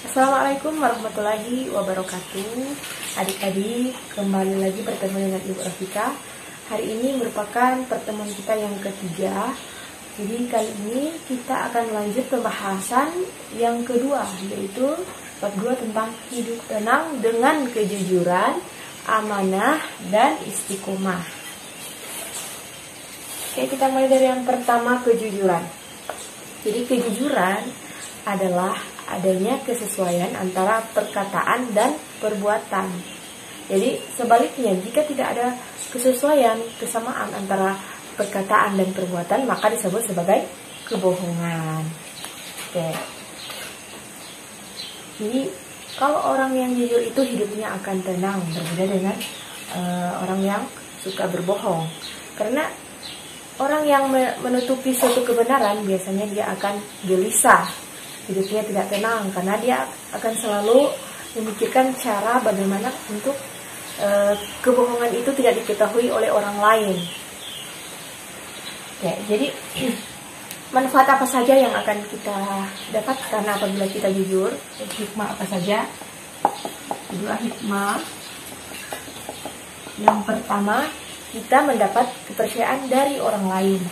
Assalamualaikum warahmatullahi wabarakatuh. Adik-adik, kembali lagi bertemu dengan Ibu Rafika. Hari ini merupakan pertemuan kita yang ketiga. Jadi kali ini kita akan lanjut pembahasan yang kedua, yaitu bab 2 tentang hidup tenang dengan kejujuran, amanah, dan istiqomah. Oke, kita mulai dari yang pertama, kejujuran. Jadi kejujuran adalah adanya kesesuaian antara perkataan dan perbuatan. Jadi sebaliknya, jika tidak ada kesesuaian, kesamaan antara perkataan dan perbuatan, maka disebut sebagai kebohongan. Oke. Jadi kalau orang yang jujur itu hidupnya akan tenang, berbeda dengan orang yang suka berbohong. Karena orang yang menutupi suatu kebenaran biasanya dia akan gelisah, hidupnya tidak tenang, karena dia akan selalu memikirkan cara bagaimana untuk kebohongan itu tidak diketahui oleh orang lain. Ya, jadi manfaat apa saja yang akan kita dapatkan apabila kita jujur? Hikmah apa saja? Dua hikmah. Yang pertama, kita mendapat kepercayaan dari orang lain.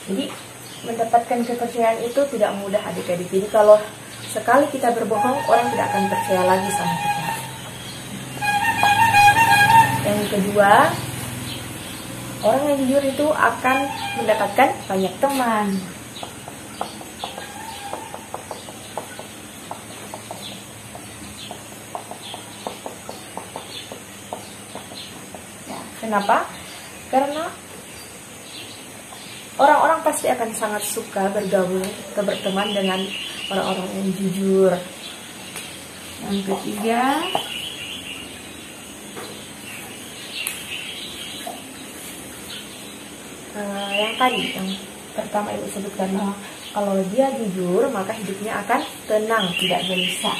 Jadi mendapatkan kepercayaan itu tidak mudah, adik-adik. Jadi kalau sekali kita berbohong, orang tidak akan percaya lagi sama kita. Yang kedua, orang yang jujur itu akan mendapatkan banyak teman. Ya, kenapa? Karena orang-orang pasti akan sangat suka bergabung atau berteman dengan orang-orang yang jujur. Yang ketiga, yang pertama Ibu sebutkan, bahwa kalau dia jujur maka hidupnya akan tenang, tidak gelisah.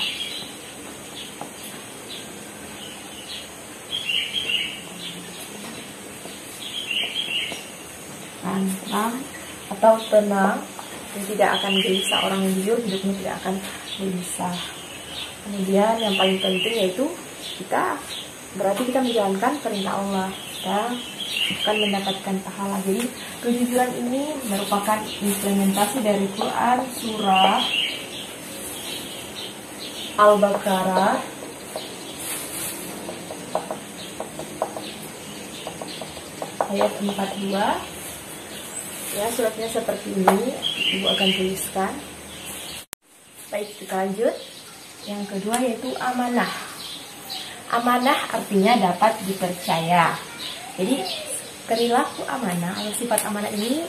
Tenang atau tenang, dan tidak akan gelisah. Orang yang jujur hidupnya tidak akan gelisah. Kemudian yang paling penting yaitu kita menjalankan perintah Allah, kita akan mendapatkan pahala. Jadi kejujuran ini merupakan implementasi dari Quran surah Al-Baqarah ayat 42. Ya, suratnya seperti ini, Ibu akan tuliskan. Baik, kita lanjut. Yang kedua yaitu amanah. Amanah artinya dapat dipercaya. Jadi perilaku amanah atau sifat amanah ini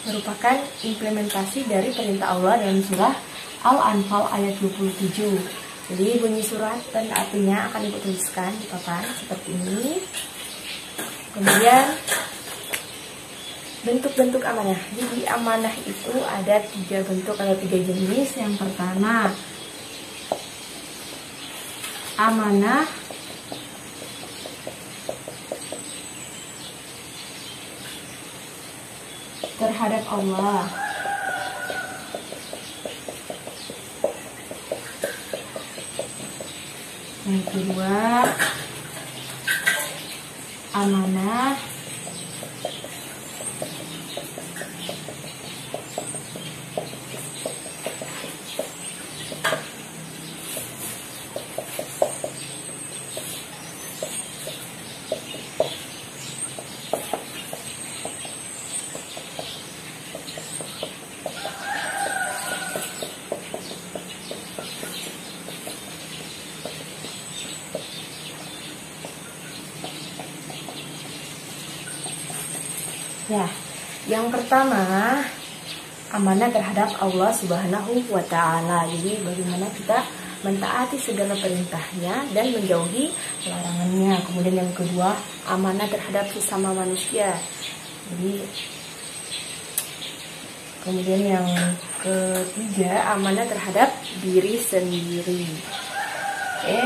merupakan implementasi dari perintah Allah dalam surah Al-Anfal ayat 27. Jadi bunyi surat dan artinya akan Ibu tuliskan di papan seperti ini. Kemudian bentuk-bentuk amanah. Jadi amanah itu ada 3 bentuk atau 3 jenis. Yang pertama, amanah terhadap Allah. Yang kedua, amanah ya, yang pertama amanah terhadap Allah Subhanahu wa Ta'ala. Jadi bagaimana kita mentaati segala perintahnya dan menjauhi larangannya. Kemudian yang kedua, amanah terhadap sesama manusia. Jadi Kemudian yang ketiga, amanah terhadap diri sendiri. Oke.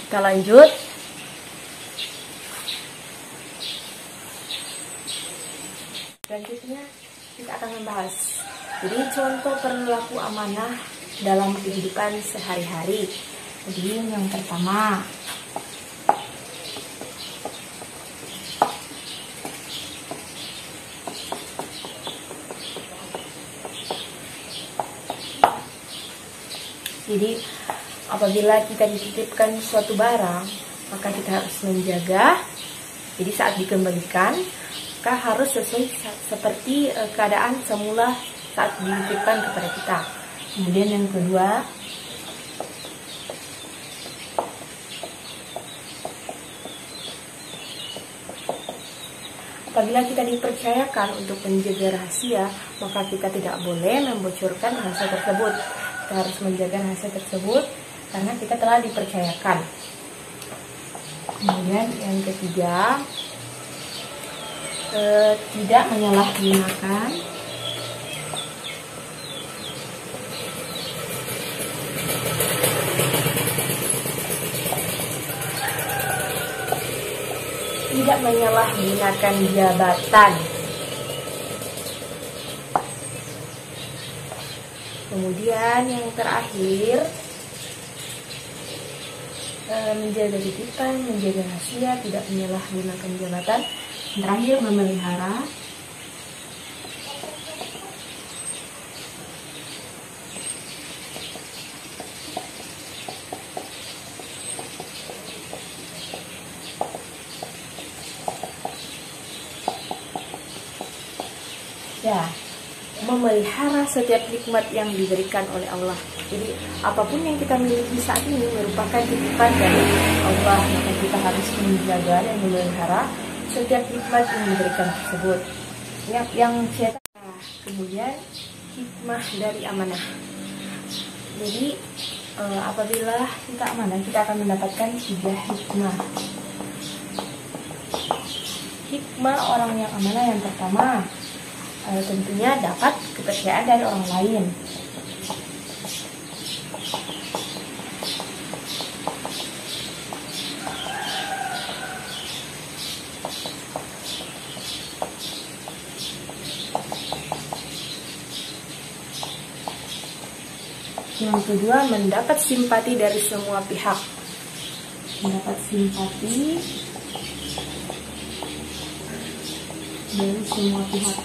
Kita lanjut. Selanjutnya kita akan membahas jadi contoh perilaku amanah dalam kehidupan sehari-hari. Jadi yang pertama, jadi apabila kita dititipkan suatu barang, maka kita harus menjaga. Jadi saat dikembalikan, maka harus sesuai seperti keadaan semula saat dititipkan kepada kita. Kemudian yang kedua, apabila kita dipercayakan untuk menjaga rahasia, maka kita tidak boleh membocorkan rahasia tersebut. Kita harus menjaga rahasia tersebut karena kita telah dipercayakan. Kemudian yang ketiga, tidak menyalahgunakan jabatan. Kemudian yang terakhir, menjaga titipan, menjaga rahasia, tidak menyalahgunakan jabatan. Yang terakhir, memelihara memelihara setiap nikmat yang diberikan oleh Allah. Jadi apapun yang kita miliki saat ini merupakan titipan dari Allah, maka kita harus menjaga dan memelihara setiap nikmat yang diberikan tersebut. Yang kemudian hikmah dari amanah. Jadi apabila kita amanah, kita akan mendapatkan 3 hikmah. Hikmah orang yang amanah yang pertama, tentunya dapat kepercayaan dari orang lain. Yang kedua, mendapat simpati dari semua pihak. Mendapat simpati dari semua pihak.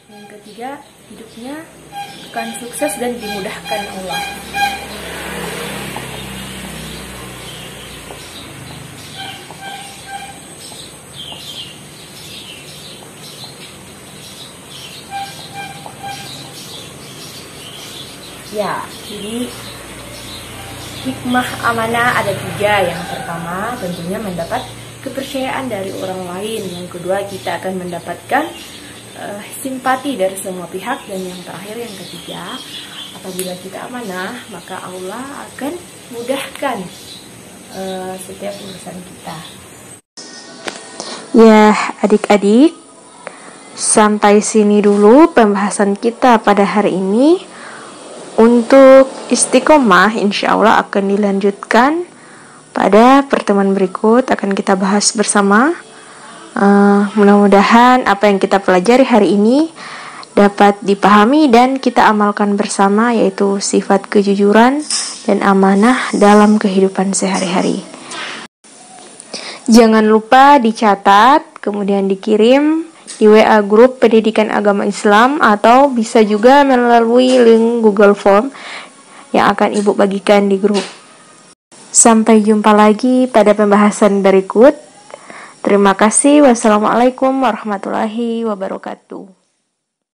Yang ketiga, hidupnya akan sukses dan dimudahkan Allah. Ya, jadi hikmah amanah ada 3. Yang pertama, tentunya mendapat kepercayaan dari orang lain. Yang kedua, kita akan mendapatkan simpati dari semua pihak. Dan yang terakhir, yang ketiga, apabila kita amanah, maka Allah akan mudahkan setiap urusan kita. Ya, adik-adik, sampai sini dulu pembahasan kita pada hari ini. Untuk istiqomah, insya Allah akan dilanjutkan pada pertemuan berikut, akan kita bahas bersama. Mudah-mudahan apa yang kita pelajari hari ini dapat dipahami dan kita amalkan bersama, yaitu sifat kejujuran dan amanah dalam kehidupan sehari-hari. Jangan lupa dicatat, kemudian dikirim di WA grup Pendidikan Agama Islam, atau bisa juga melalui link Google Form yang akan Ibu bagikan di grup. Sampai jumpa lagi pada pembahasan berikut. Terima kasih. Wassalamualaikum warahmatullahi wabarakatuh.